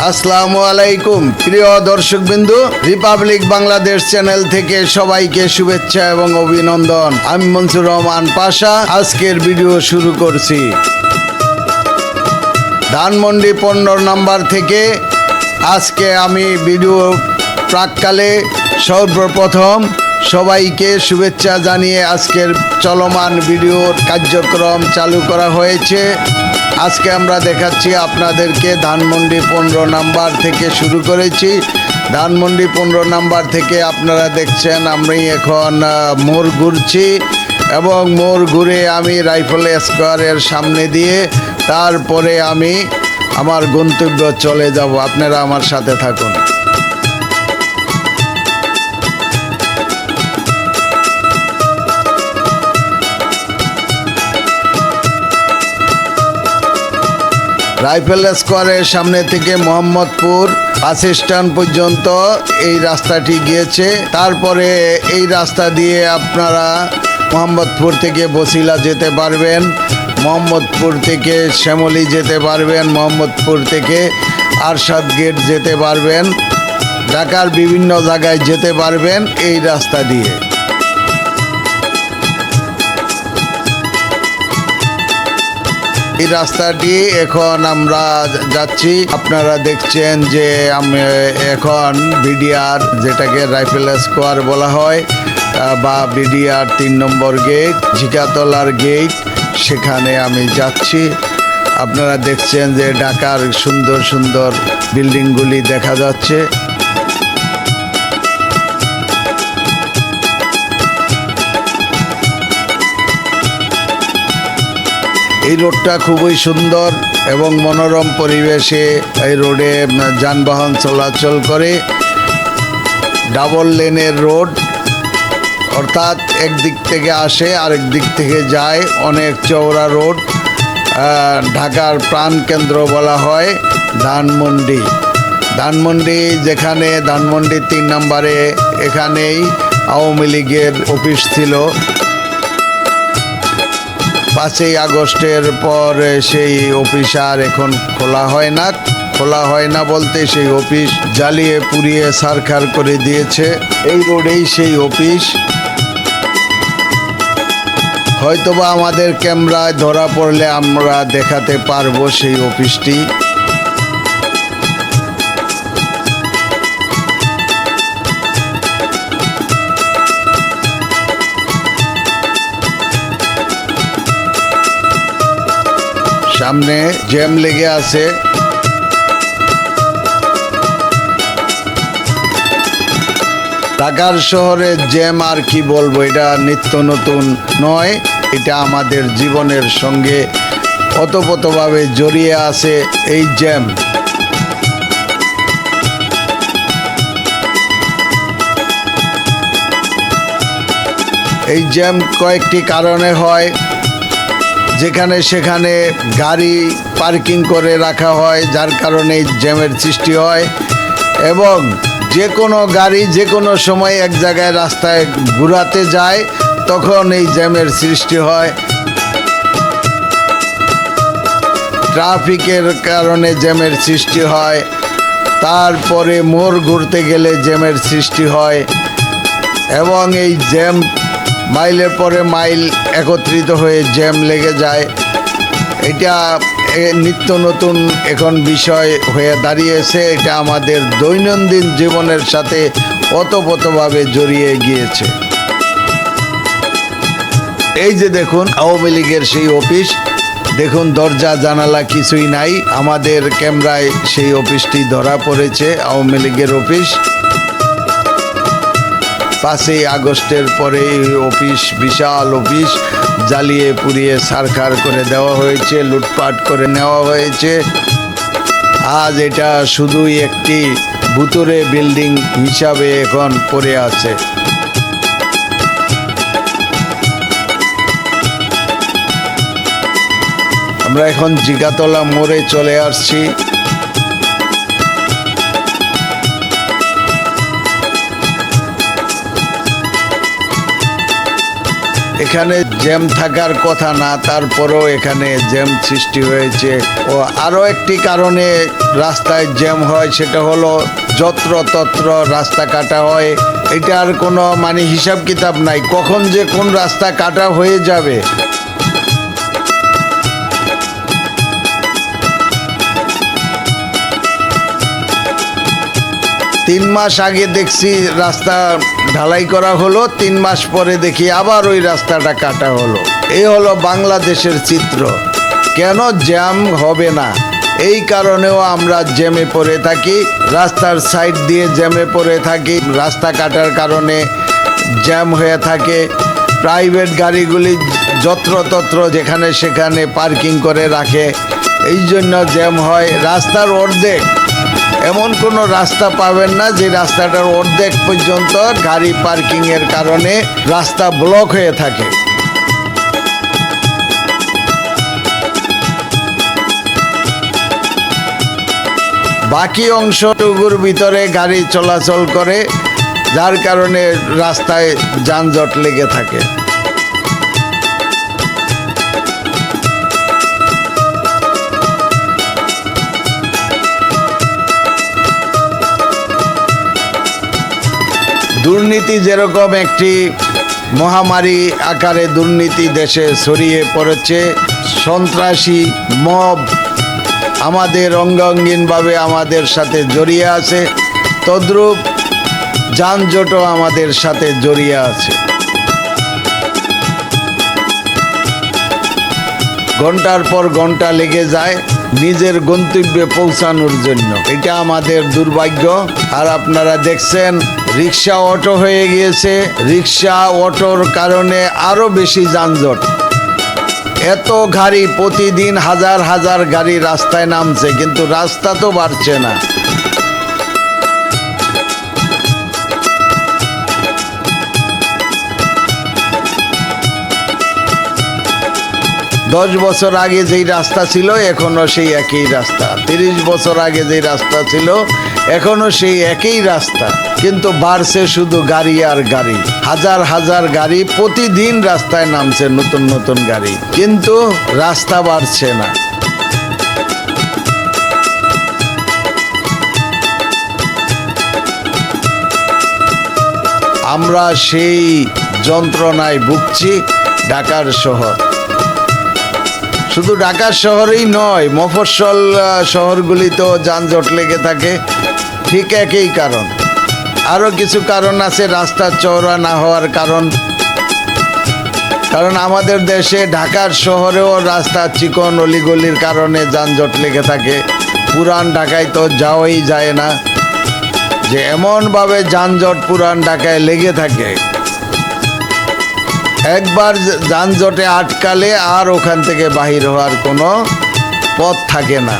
আসসালামু আলাইকুম প্রিয় দর্শকবৃন্দু, রিপাবলিক বাংলাদেশ চ্যানেল থেকে সবাইকে শুভেচ্ছা এবং অভিনন্দন। আমি মনসুর রহমান পাশা আজকের ভিডিও শুরু করছি ধানমন্ডি 15 নম্বর থেকে। আজকে আমি ভিডিও প্রাককালে সর্বপ্রথম সবাইকে শুভেচ্ছা জানিয়ে আজকের চলমান ভিডিওর কার্যক্রম চালু করা হয়েছে। আজকে আমরা দেখাচ্ছি আপনাদেরকে ধানমন্ডি 15 নম্বর থেকে শুরু করেছি। ধানমন্ডি 15 নম্বর থেকে আপনারা দেখছেন আমি এখন মোড় ঘুরছি এবং মোড় ঘুরে আমি রাইফেল স্কোয়ারের সামনে দিয়ে তারপরে আমি আমার গন্তব্য চলে যাব। আপনারা আমার সাথে থাকুন। রাইফেল স্কোয়ারের সামনে থেকে মোহাম্মদপুর বাস স্ট্যান্ড পর্যন্ত এই রাস্তাটি গিয়েছে। তারপরে এই রাস্তা দিয়ে আপনারা মোহাম্মদপুর থেকে বসিলা যেতে পারবেন, মোহাম্মদপুর থেকে শ্যামলী যেতে পারবেন, মোহাম্মদপুর থেকে আরশাদ গেট যেতে পারবেন, ঢাকার বিভিন্ন জায়গায় যেতে পারবেন এই রাস্তা দিয়ে। এই রাস্তাটি এখন আমরা যাচ্ছি। আপনারা দেখছেন যে আমি এখন বিডিআর, যেটাকে রাইফেল স্কোয়ার বলা হয় বা বিডিআর 3 নম্বর গেট, ঝিকাতলার গেট, সেখানে আমি যাচ্ছি। আপনারা দেখছেন যে ঢাকার সুন্দর সুন্দর বিল্ডিংগুলি দেখা যাচ্ছে। এই রোডটা খুবই সুন্দর এবং মনোরম পরিবেশে এই রোডে যানবাহন চলাচল করে। ডাবল লেনের রোড, অর্থাৎ একদিক থেকে আসে আরেক দিক থেকে যায়। অনেক চওড়া রোড। ঢাকার প্রাণকেন্দ্র বলা হয় ধানমন্ডি। ধানমন্ডি যেখানে ধানমন্ডি 3 নম্বরে, এখানেই আওয়ামী লীগের অফিস ছিল। 5ই আগস্টের পর সেই অফিস আর এখন খোলা হয় না বলতে সেই অফিস জ্বালিয়ে পুড়িয়ে ছারখার করে দিয়েছে। এই রোডেই সেই অফিস। হয়তোবা আমাদের ক্যামেরায় ধরা পড়লে আমরা দেখাতে পারবো সেই অফিসটি। সামনে জ্যাম লেগে আছে। ঢাকার শহরে জ্যাম আর কি বলবো, এটা নিত্য নতুন নয়। এটা আমাদের জীবনের সঙ্গে ওতপ্রোতভাবে জড়িয়ে আছে এই জ্যাম। এই জ্যাম কয়েকটি কারণে হয়। যেখানে সেখানে গাড়ি পার্কিং করে রাখা হয়, যার কারণে জ্যামের সৃষ্টি হয়। এবং যে কোনো গাড়ি যে কোনো সময় এক জায়গায় রাস্তায় ঘোরাতে যায়, তখন এই জ্যামের সৃষ্টি হয়। ট্রাফিকের কারণে জ্যামের সৃষ্টি হয়। তারপরে মোড় ঘুরতে গেলে জ্যামের সৃষ্টি হয়। এবং এই জ্যাম মাইলের পরে মাইল একত্রিত হয়ে জ্যাম লেগে যায়। এটা নিত্য নতুন এখন বিষয় হয়ে দাঁড়িয়েছে। এটা আমাদের দৈনন্দিন জীবনের সাথে ওতপ্রোতভাবে জড়িয়ে গিয়েছে। এই যে দেখুন আওয়ামী লীগের সেই অফিস, দেখুন দরজা জানালা কিছুই নাই। আমাদের ক্যামেরায় সেই অফিসটি ধরা পড়েছে, আওয়ামী লীগের অফিস। 5ই আগস্টের পরে এই অফিস, বিশাল অফিস, জ্বালিয়ে পুড়িয়ে ছারখার করে দেওয়া হয়েছে, লুটপাট করে নেওয়া হয়েছে। আজ এটা শুধুই একটি ভুতুরে বিল্ডিং হিসাবে এখন পড়ে আছে। আমরা এখন জিগাতলা মোড়ে চলে আসছি। এখানে জ্যাম থাকার কথা না, তারপরেও এখানে জ্যাম সৃষ্টি হয়েছে। ও আরও একটি কারণে রাস্তায় জ্যাম হয়, সেটা হলো যত্রতত্র রাস্তা কাটা হয়। এটার কোনো হিসাব কিতাব নাই, কখন যে কোন রাস্তা কাটা হয়ে যাবে। 3 মাস আগে দেখছি রাস্তা ঢালাই করা হলো, 3 মাস পরে দেখি আবার ওই রাস্তাটা কাটা হলো। এই হলো বাংলাদেশের চিত্র। কেন জ্যাম হবে না? এই কারণেও আমরা জ্যামে পড়ে থাকি, রাস্তার সাইড দিয়ে জ্যামে পড়ে থাকি। রাস্তা কাটার কারণে জ্যাম হয়ে থাকে। প্রাইভেট গাড়িগুলি যত্রতত্র যেখানে সেখানে পার্কিং করে রাখে, এই জন্য জ্যাম হয়। রাস্তার অর্ধেক, এমন কোনো রাস্তা পাবেন না যে রাস্তাটার অর্ধেক পর্যন্ত গাড়ি পার্কিংয়ের কারণে রাস্তা ব্লক হয়ে থাকে। বাকি অংশটুকুর ভিতরে গাড়ি চলাচল করে, যার কারণে রাস্তায় যানজট লেগে থাকে। দুর্নীতি যেরকম একটি মহামারী আকারে দুর্নীতি দেশে ছড়িয়ে পড়েছে, সন্ত্রাসী মব আমাদের অঙ্গাঙ্গিনভাবে আমাদের সাথে জড়িয়ে আছে, তদ্রূপ যানজটও আমাদের সাথে জড়িয়ে আছে। ঘন্টার পর ঘন্টা লেগে যায় নিজের গন্তব্যে পৌঁছানোর জন্য। এটা আমাদের দুর্ভাগ্য। আর আপনারা দেখছেন রিক্সা অটো হয়ে গিয়েছে, রিক্সা অটোর কারণে আরো বেশি যানজট। এত গাড়ি, প্রতিদিন হাজার হাজার গাড়ি রাস্তায় নামছে, কিন্তু রাস্তা তো বাড়ছে না। দশ বছর আগে যেই রাস্তা ছিল এখনো সেই একই রাস্তা, 30 বছর আগে যেই রাস্তা ছিল এখনো সেই একই রাস্তা, কিন্তু বাড়ছে শুধু গাড়ি আর গাড়ি। হাজার হাজার গাড়ি প্রতিদিন রাস্তায় নামছে, নতুন নতুন গাড়ি, কিন্তু রাস্তা বাড়ছে না। আমরা সেই যন্ত্রণায় ভুগছি। ঢাকার শহর, শুধু ঢাকার শহরেই নয়, মফস্বল শহরগুলিতেও যানজট লেগে থাকে, ঠিক একই কারণ। আরও কিছু কারণ আছে রাস্তা চওড়া না হওয়ার কারণ। কারণ আমাদের দেশে ঢাকার শহরেও রাস্তা চিকন অলিগলির কারণে যানজট লেগে থাকে। পুরান ঢাকায় তো যাওয়াই যায় না, যে এমনভাবে যানজট পুরান ঢাকায় লেগে থাকে, একবার যানজটে আটকালে আর ওখান থেকে বাহির হওয়ার কোনো পথ থাকে না।